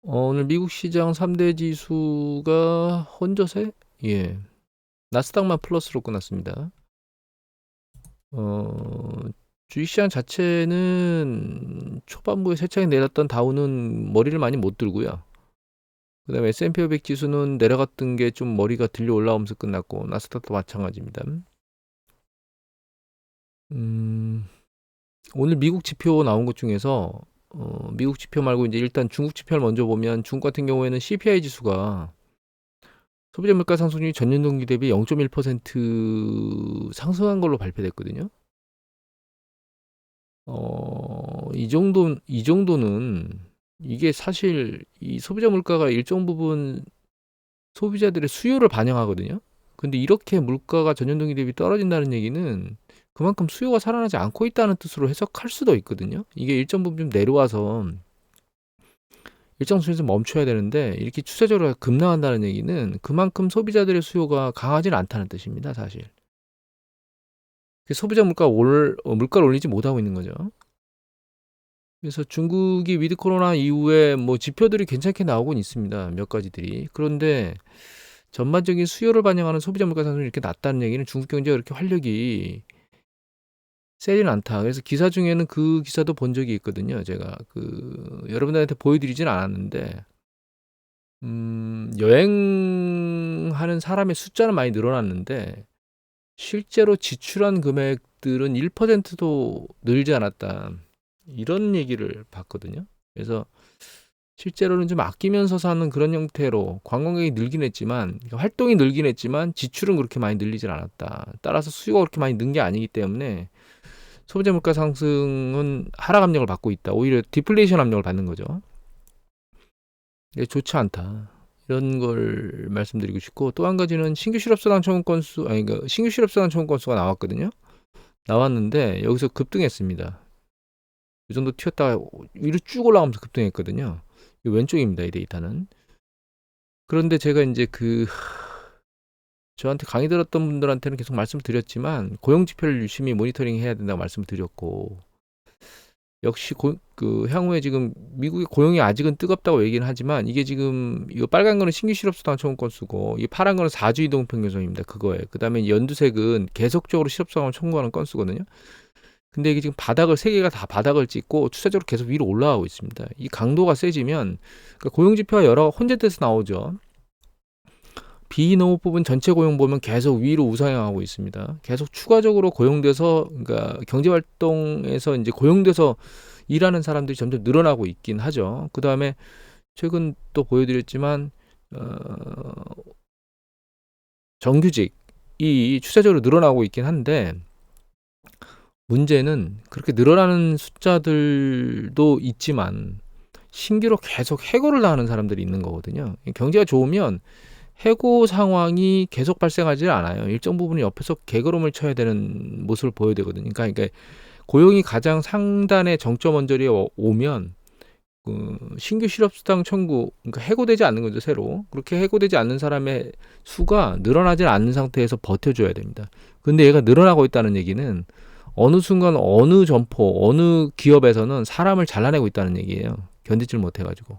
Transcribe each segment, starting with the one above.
오늘 미국 시장 3대 지수가 혼조세? 예. 나스닥만 플러스로 끝났습니다. 어, 주식시장 자체는 초반부에 세차게 내렸던 다우는 머리를 많이 못 들고요. 그 다음에 S&P 500 지수는 내려갔던 게 좀 머리가 들려 올라오면서 끝났고, 나스닥도 마찬가지입니다. 음, 오늘 미국 지표 나온 것 중에서, 미국 지표 말고 이제 일단 중국 지표를 먼저 보면 중국 같은 경우에는 CPI 지수가 소비자 물가 상승률이 전년 동기 대비 0.1% 상승한 걸로 발표됐거든요. 이 정도는 이게 사실 이 소비자 물가가 일정 부분 소비자들의 수요를 반영하거든요. 근데 이렇게 물가가 전년 동기 대비 떨어진다는 얘기는 그만큼 수요가 살아나지 않고 있다는 뜻으로 해석할 수도 있거든요. 이게 일정 부분 좀 내려와서 일정 수준에서 멈춰야 되는데 이렇게 추세적으로 급락한다는 얘기는 그만큼 소비자들의 수요가 강하지는 않다는 뜻입니다, 사실. 소비자 물가를 올리지 못하고 있는 거죠. 그래서 중국이 위드 코로나 이후에 뭐 지표들이 괜찮게 나오곤 있습니다. 몇 가지들이. 그런데 전반적인 수요를 반영하는 소비자 물가 상승이 이렇게 낮다는 얘기는 중국 경제가 그렇게 활력이 세진 않다. 그래서 기사 중에는 그 기사도 본 적이 있거든요. 제가 여러분들한테 보여드리진 않았는데 여행하는 사람의 숫자는 많이 늘어났는데 실제로 지출한 금액들은 1%도 늘지 않았다. 이런 얘기를 봤거든요. 그래서 실제로는 좀 아끼면서 사는 그런 형태로 관광객이 늘긴 했지만, 활동이 늘긴 했지만 지출은 그렇게 많이 늘리질 않았다. 따라서 수요가 그렇게 많이 는 게 아니기 때문에 소비자 물가 상승은 하락 압력을 받고 있다. 오히려 디플레이션 압력을 받는 거죠. 이게 좋지 않다. 이런 걸 말씀드리고 싶고, 또 한 가지는 신규 실업수당 청구 건수, 신규 실업수당 청구 건수가 나왔거든요. 나왔는데 여기서 급등했습니다. 이 정도 튀었다가 위로 쭉 올라가면서 급등했거든요. 왼쪽입니다, 이 데이터는. 그런데 제가 이제 저한테 강의 들었던 분들한테는 계속 말씀드렸지만 고용 지표를 유심히 모니터링 해야 된다고 말씀드렸고, 역시 향후에 지금 미국의 고용이 아직은 뜨겁다고 얘기는 하지만 이게 지금 이거 빨간 거는 신규 실업수당 청구 건수고 이 파란 거는 4주 이동 평균선입니다. 그거에 그다음에 연두색은 계속적으로 실업수당을 청구하는 건수거든요. 근데 이게 지금 세 개가 다 바닥을 찍고 추세적으로 계속 위로 올라가고 있습니다. 이 강도가 세지면 그러니까 고용 지표가 여러 혼재돼서 나오죠. 비농업 부분 전체 고용 보면 계속 위로 우상향하고 있습니다. 계속 추가적으로 고용돼서 그러니까 경제 활동에서 이제 고용돼서 일하는 사람들이 점점 늘어나고 있긴 하죠. 그 다음에 최근 또 보여드렸지만 정규직이 추세적으로 늘어나고 있긴 한데 문제는 그렇게 늘어나는 숫자들도 있지만 신규로 계속 해고를 당하는 사람들이 있는 거거든요. 경제가 좋으면 해고 상황이 계속 발생하지 않아요. 일정 부분은 옆에서 개걸음을 쳐야 되는 모습을 보여야 되거든요. 그러니까 고용이 가장 상단의 정점 언저리에 오면 신규 실업수당 청구, 그러니까 해고되지 않는 거죠, 새로. 그렇게 해고되지 않는 사람의 수가 늘어나지 않는 상태에서 버텨줘야 됩니다. 근데 얘가 늘어나고 있다는 얘기는 어느 순간 어느 점포, 어느 기업에서는 사람을 잘라내고 있다는 얘기예요. 견디질 못해가지고.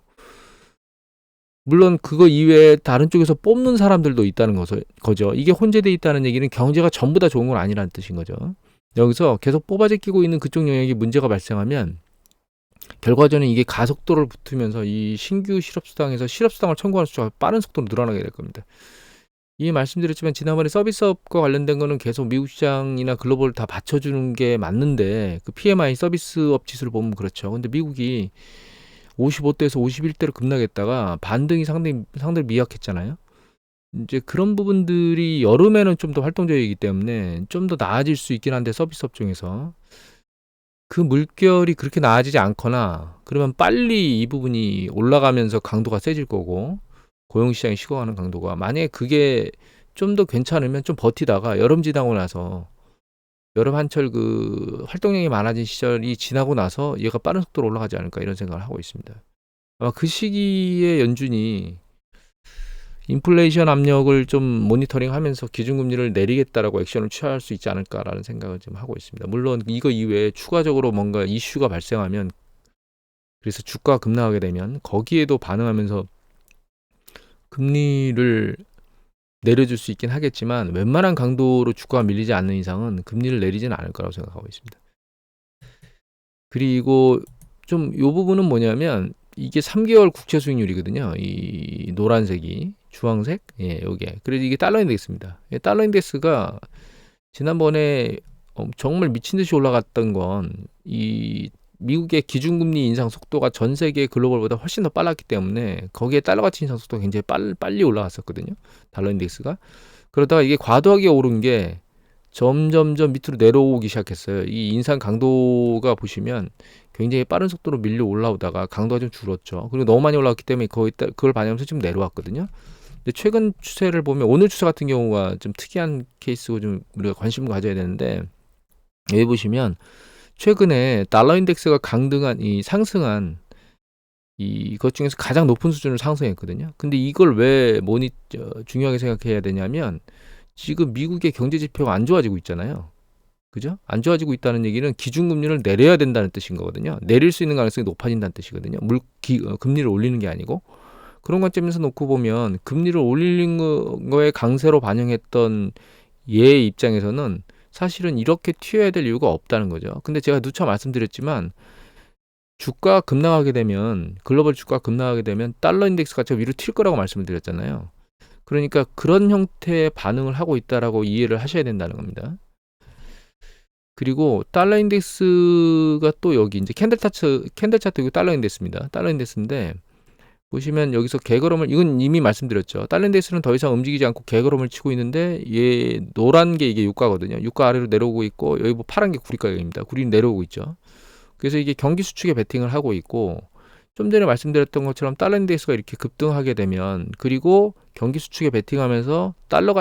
물론 그거 이외에 다른 쪽에서 뽑는 사람들도 있다는 거죠. 이게 혼재돼 있다는 얘기는 경제가 전부 다 좋은 건 아니라는 뜻인 거죠. 여기서 계속 뽑아제끼고 있는 그쪽 영역이 문제가 발생하면 결과적으로 이게 가속도를 붙으면서 이 신규 실업수당에서 실업수당을 청구하는 수가 빠른 속도로 늘어나게 될 겁니다. 이 말씀드렸지만 지난번에 서비스업과 관련된 거는 계속 미국 시장이나 글로벌 다 받쳐주는 게 맞는데 그 PMI 서비스업 지수를 보면 그렇죠. 근데 미국이 55대에서 51대로 급락했다가 반등이 상당히 미약했잖아요. 이제 그런 부분들이 여름에는 좀 더 활동적이기 때문에 좀 더 나아질 수 있긴 한데 서비스업 중에서 그 물결이 그렇게 나아지지 않거나 그러면 빨리 이 부분이 올라가면서 강도가 세질 거고 고용시장이 식어가는 강도가 만약에 그게 좀 더 괜찮으면 좀 버티다가 여름 지나고 나서 여름 한철 활동량이 많아진 시절이 지나고 나서 얘가 빠른 속도로 올라가지 않을까 이런 생각을 하고 있습니다. 아마 그 시기에 연준이 인플레이션 압력을 좀 모니터링하면서 기준금리를 내리겠다라고 액션을 취할 수 있지 않을까라는 생각을 좀 하고 있습니다. 물론 이거 이외에 추가적으로 뭔가 이슈가 발생하면 그래서 주가가 급락하게 되면 거기에도 반응하면서 금리를 내려줄 수 있긴 하겠지만 웬만한 강도로 주가가 밀리지 않는 이상은 금리를 내리지는 않을 거라고 생각하고 있습니다. 그리고 좀 요 부분은 뭐냐면 이게 3개월 국채 수익률이거든요. 이 노란색이 주황색, 예, 요게. 그래서 이게 달러 인덱스입니다. 달러 인덱스가 지난번에 정말 미친 듯이 올라갔던 건 이 미국의 기준금리 인상 속도가 전 세계 글로벌보다 훨씬 더 빨랐기 때문에 거기에 달러 가치 인상 속도가 굉장히 빨리 올라갔었거든요. 달러 인덱스가. 그러다가 이게 과도하게 오른 게 점점점 밑으로 내려오기 시작했어요. 이 인상 강도가 보시면 굉장히 빠른 속도로 밀려 올라오다가 강도가 좀 줄었죠. 그리고 너무 많이 올라왔기 때문에 그걸 반영해서 지금 내려왔거든요. 근데 최근 추세를 보면 오늘 추세 같은 경우가 좀 특이한 케이스고 좀 우리가 관심을 가져야 되는데, 여기 보시면 최근에 달러 인덱스가 강등한 이 상승한 이것 중에서 가장 높은 수준을 상승했거든요. 근데 이걸 왜 중요하게 생각해야 되냐면 지금 미국의 경제 지표가 안 좋아지고 있잖아요. 그죠? 안 좋아지고 있다는 얘기는 기준금리를 내려야 된다는 뜻인 거거든요. 내릴 수 있는 가능성이 높아진다는 뜻이거든요. 금리를 올리는 게 아니고. 그런 관점에서 놓고 보면 금리를 올리는 거에 강세로 반영했던 얘의 입장에서는 사실은 이렇게 튀어야 될 이유가 없다는 거죠. 근데 제가 누차 말씀드렸지만 주가 급락하게 되면, 글로벌 주가 급락하게 되면 달러 인덱스가 저 위로 튈 거라고 말씀을 드렸잖아요. 그러니까 그런 형태의 반응을 하고 있다라고 이해를 하셔야 된다는 겁니다. 그리고 달러 인덱스가 또 여기 이제 캔들 차트 이거 달러 인덱스입니다. 달러 인덱스인데 보시면 여기서 개걸음을, 이건 이미 말씀드렸죠. 달러 인덱스는 더 이상 움직이지 않고 개걸음을 치고 있는데 얘 노란 게 이게 유가거든요. 유가 아래로 내려오고 있고 여기 뭐 파란 게 구리 가격입니다. 구리는 내려오고 있죠. 그래서 이게 경기 수축에 베팅을 하고 있고, 좀 전에 말씀드렸던 것처럼 달러 인덱스가 이렇게 급등하게 되면, 그리고 경기 수축에 베팅하면서 달러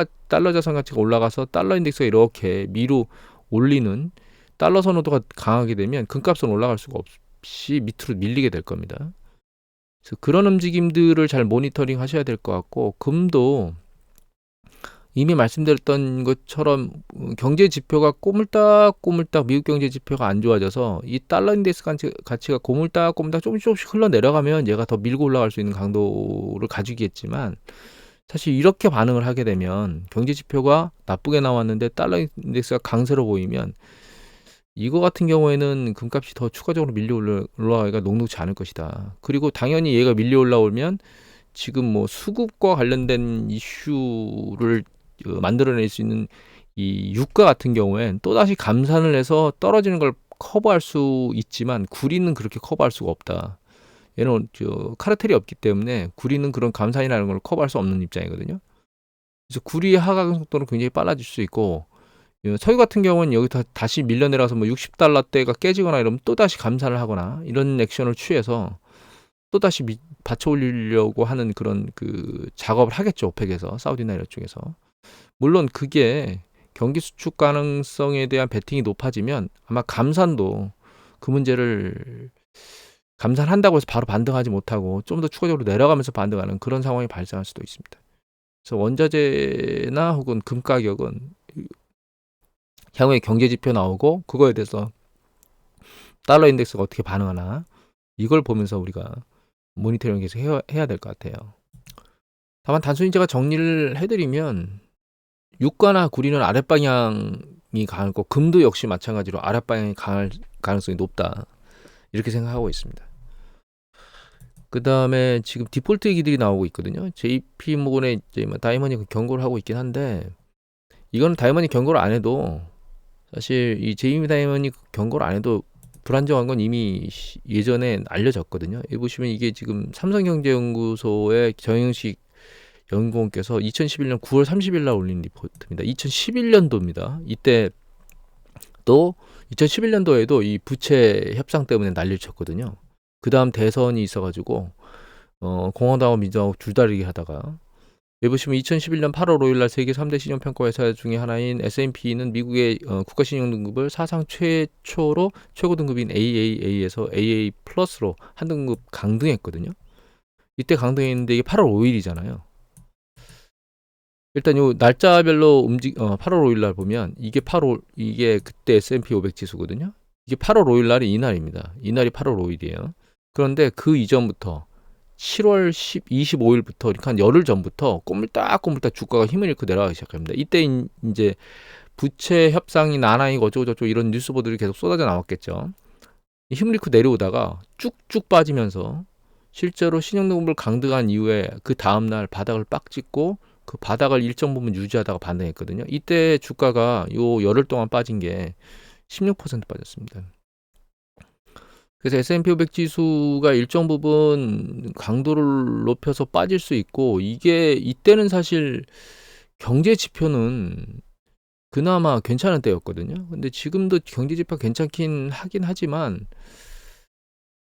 자산 가치가 올라가서 달러 인덱스가 이렇게 미로 올리는 달러 선호도가 강하게 되면 금값은 올라갈 수가 없이 밑으로 밀리게 될 겁니다. 그래서 그런 움직임들을 잘 모니터링 하셔야 될 것 같고, 금도 이미 말씀드렸던 것처럼 경제 지표가 꼬물딱 미국 경제 지표가 안 좋아져서 이 달러 인덱스 가치가 꼬물딱 조금씩 흘러내려가면 얘가 더 밀고 올라갈 수 있는 강도를 가지겠지만, 사실 이렇게 반응을 하게 되면 경제 지표가 나쁘게 나왔는데 달러 인덱스가 강세로 보이면 이거 같은 경우에는 금값이 더 추가적으로 밀려 올라가기가 녹록지 않을 것이다. 그리고 당연히 얘가 밀려 올라오면 지금 뭐 수급과 관련된 이슈를 만들어낼 수 있는 이 유가 같은 경우엔 또다시 감산을 해서 떨어지는 걸 커버할 수 있지만 구리는 그렇게 커버할 수가 없다. 얘는 카르텔이 없기 때문에 구리는 그런 감산이라는 걸 커버할 수 없는 입장이거든요. 그래서 구리의 하강 속도는 굉장히 빨라질 수 있고, 석유 같은 경우는 여기 다시 밀려내려서 뭐 60달러대가 깨지거나 이러면 또다시 감산을 하거나 이런 액션을 취해서 또다시 받쳐 올리려고 하는 그런 그 작업을 하겠죠. 오펙에서, 사우디나 이런 쪽에서. 물론 그게 경기 수축 가능성에 대한 베팅이 높아지면 아마 감산도 그 문제를 감산한다고 해서 바로 반등하지 못하고 좀 더 추가적으로 내려가면서 반등하는 그런 상황이 발생할 수도 있습니다. 그래서 원자재나 혹은 금 가격은 향후에 경제 지표 나오고 그거에 대해서 달러 인덱스가 어떻게 반응하나 이걸 보면서 우리가 모니터링 계속 해야 될 것 같아요. 다만 단순히 제가 정리를 해드리면 유가나 구리는 아랫방향이 강하고 금도 역시 마찬가지로 아랫방향이 강할 가능성이 높다, 이렇게 생각하고 있습니다. 그 다음에 지금 디폴트 얘기들이 나오고 있거든요. JP모건의 다이먼이 경고를 하고 있긴 한데, 이거는 다이먼이 경고를 안 해도, 사실 이 제이미 다이먼이 경고를 안 해도 불안정한 건 이미 예전에 알려졌거든요. 여기 보시면 이게 지금 삼성경제연구소의 정영식 연구원께서 2011년 9월 30일 날 올린 리포트입니다. 2011년도입니다. 이때 또 2011년도에도 이 부채 협상 때문에 난리를 쳤거든요. 그 다음 대선이 있어가지고 공화당하고 민주당하고 줄다리기 하다가, 여기 보시면 2011년 8월 5일 날 세계 3대 신용평가회사 중에 하나인 S&P는 미국의 국가신용등급을 사상 최초로 최고 등급인 AAA에서 AA 플러스로 한 등급 강등했거든요. 이때 강등했는데 이게 8월 5일이잖아요. 일단 요 날짜별로 8월 5일 날 보면 이게 그때 S&P 500 지수거든요. 이게 8월 5일 날이 이날입니다. 이날이 8월 5일이에요. 그런데 그 이전부터 7월 25일부터 이렇게 한 열흘 전부터 꼬물딱꼬물딱 주가가 힘을 잃고 내려가기 시작합니다. 이때 이제 부채 협상이 난항이고 어쩌고저쩌고 이런 뉴스 보도들이 계속 쏟아져 나왔겠죠. 힘을 잃고 내려오다가 쭉쭉 빠지면서 실제로 신용등급을 강등한 이후에 그 다음날 바닥을 빡 찍고 그 바닥을 일정 부분 유지하다가 반등했거든요. 이때 주가가 요 열흘 동안 빠진 게 16% 빠졌습니다. 그래서 S&P 500 지수가 일정 부분 강도를 높여서 빠질 수 있고, 이게 이때는 사실 경제 지표는 그나마 괜찮은 때였거든요. 근데 지금도 경제 지표 괜찮긴 하긴 하지만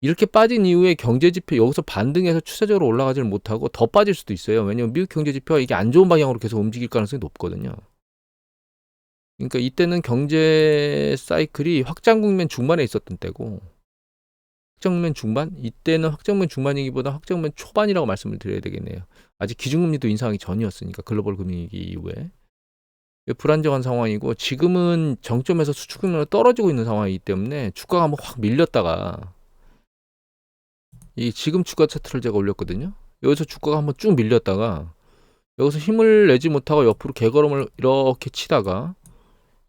이렇게 빠진 이후에 경제 지표 여기서 반등해서 추세적으로 올라가지를 못하고 더 빠질 수도 있어요. 왜냐면 미국 경제 지표가 이게 안 좋은 방향으로 계속 움직일 가능성이 높거든요. 그러니까 이때는 경제 사이클이 확장 국면 중반에 있었던 때고, 확정면 중반? 이때는 확정면 중반이기보다 확정면 초반이라고 말씀을 드려야 되겠네요. 아직 기준금리도 인상하기 전이었으니까, 글로벌 금융위기 이후에. 불안정한 상황이고, 지금은 정점에서 수축국면으로 떨어지고 있는 상황이기 때문에 주가가 한번 확 밀렸다가, 이 지금 주가 차트를 제가 올렸거든요. 여기서 주가가 한번 쭉 밀렸다가 여기서 힘을 내지 못하고 옆으로 개걸음을 이렇게 치다가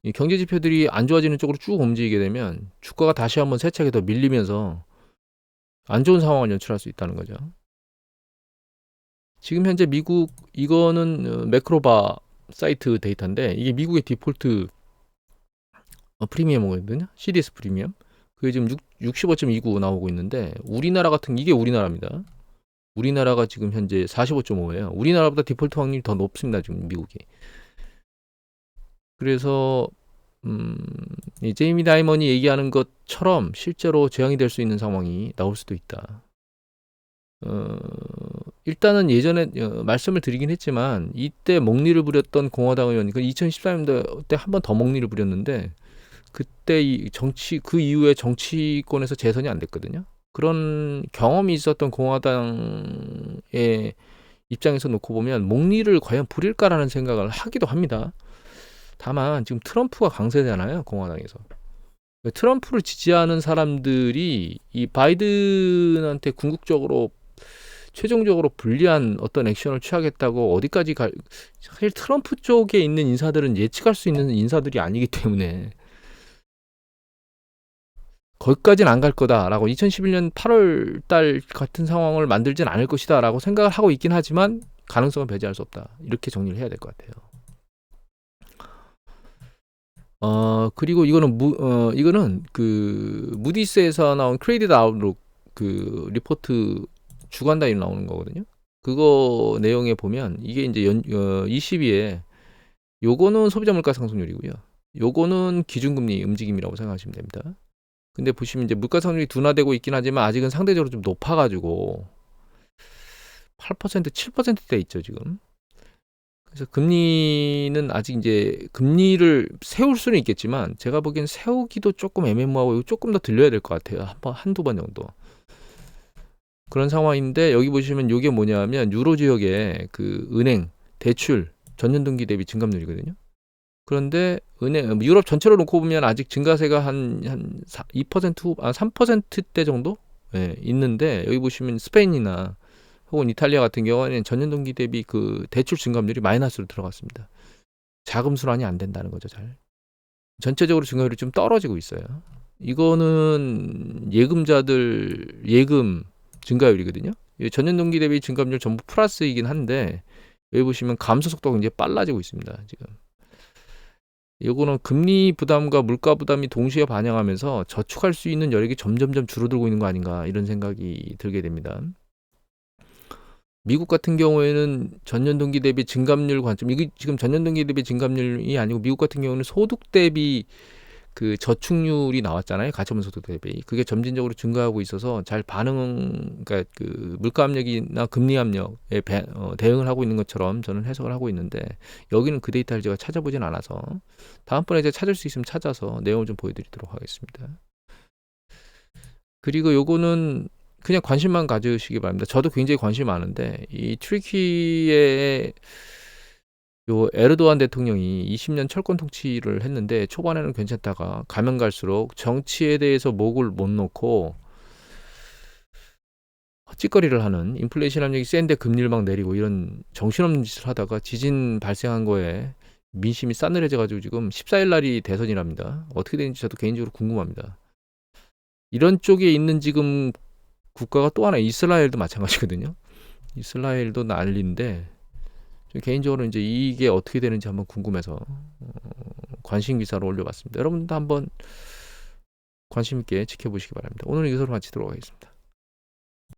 이 경제 지표들이 안 좋아지는 쪽으로 쭉 움직이게 되면 주가가 다시 한번 세차게 더 밀리면서 안 좋은 상황을 연출할 수 있다는 거죠. 지금 현재 미국, 이거는 매크로바 사이트 데이터인데, 이게 미국의 디폴트 프리미엄이거든요. CDS 프리미엄. 그게 지금 65.29 나오고 있는데, 우리나라 같은, 이게 우리나라입니다. 우리나라가 지금 현재 45.5예요. 우리나라보다 디폴트 확률이 더 높습니다, 지금 미국이. 그래서 이 제이미 다이먼이 얘기하는 것처럼 실제로 재앙이 될 수 있는 상황이 나올 수도 있다. 일단은 예전에 말씀을 드리긴 했지만, 이때 먹리를 부렸던 공화당 의원이 2014년도 때 한 번 더 먹리를 부렸는데, 그때 이 정치, 그 이후에 정치권에서 재선이 안 됐거든요. 그런 경험이 있었던 공화당의 입장에서 놓고 보면 먹리를 과연 부릴까라는 생각을 하기도 합니다. 다만 지금 트럼프가 강세잖아요, 공화당에서. 트럼프를 지지하는 사람들이 이 바이든한테 궁극적으로 최종적으로 불리한 어떤 액션을 취하겠다고 어디까지 사실 트럼프 쪽에 있는 인사들은 예측할 수 있는 인사들이 아니기 때문에 거기까지는 안 갈 거다라고, 2011년 8월 달 같은 상황을 만들진 않을 것이다라고 생각을 하고 있긴 하지만 가능성은 배제할 수 없다. 이렇게 정리를 해야 될 것 같아요. 그리고 이거는 그 무디스에서 나온 크레디트 아웃룩 그 리포트 주간 단위로 나오는 거거든요. 그거 내용에 보면 이게 이제 22에 요거는 소비자 물가 상승률이고요. 요거는 기준금리 움직임이라고 생각하시면 됩니다. 근데 보시면 이제 물가 상승률이 둔화되고 있긴 하지만 아직은 상대적으로 좀 높아가지고 8%, 7%대 있죠, 지금. 그래서 금리는 아직 이제 금리를 세울 수는 있겠지만 제가 보기엔 세우기도 조금 애매모호하고 조금 더 들려야 될 것 같아요. 한두 번 정도. 그런 상황인데, 여기 보시면 이게 뭐냐면 유로 지역의 그 은행 대출 전년 동기 대비 증감률이거든요. 그런데 유럽 전체로 놓고 보면 아직 증가세가 한 2%, 3%대 정도 있는데, 여기 보시면 스페인이나 혹은 이탈리아 같은 경우에는 전년 동기 대비 그 대출 증감률이 마이너스로 들어갔습니다. 자금 순환이 안 된다는 거죠, 잘. 전체적으로 증가율이 좀 떨어지고 있어요. 이거는 예금자들 예금 증가율이거든요. 전년 동기 대비 증감률 전부 플러스이긴 한데, 여기 보시면 감소 속도가 굉장히 빨라지고 있습니다, 지금. 이거는 금리 부담과 물가 부담이 동시에 반영하면서 저축할 수 있는 여력이 점점점 줄어들고 있는 거 아닌가, 이런 생각이 들게 됩니다. 미국 같은 경우에는 전년 동기 대비 증감률 관점, 이게 지금 전년 동기 대비 증감률이 아니고 미국 같은 경우는 소득 대비 그 저축률이 나왔잖아요. 가처분 소득 대비. 그게 점진적으로 증가하고 있어서 잘 그러니까 그 물가 압력이나 금리 압력에 대응을 하고 있는 것처럼 저는 해석을 하고 있는데, 여기는 그 데이터를 제가 찾아보진 않아서 다음번에 제가 찾을 수 있으면 찾아서 내용을 좀 보여드리도록 하겠습니다. 그리고 요거는 그냥 관심만 가지시기 바랍니다. 저도 굉장히 관심이 많은데, 이 튀르키예의 요 에르도안 대통령이 20년 철권 통치를 했는데 초반에는 괜찮다가 가면 갈수록 정치에 대해서 목을 못 놓고 헛짓거리를 하는, 인플레이션 압력이 센데 금리를 막 내리고 이런 정신없는 짓을 하다가 지진 발생한 거에 민심이 싸늘해져 가지고 지금 14일 날이 대선이랍니다. 어떻게 되는지 저도 개인적으로 궁금합니다. 이런 쪽에 있는 지금 국가가 또 하나, 이스라엘도 마찬가지거든요. 이스라엘도 난리인데 개인적으로 이제 이게 어떻게 되는지 한번 궁금해서 관심 기사로 올려봤습니다. 여러분도 한번 관심 있게 지켜보시기 바랍니다. 오늘은 이것으로 마치도록 하겠습니다.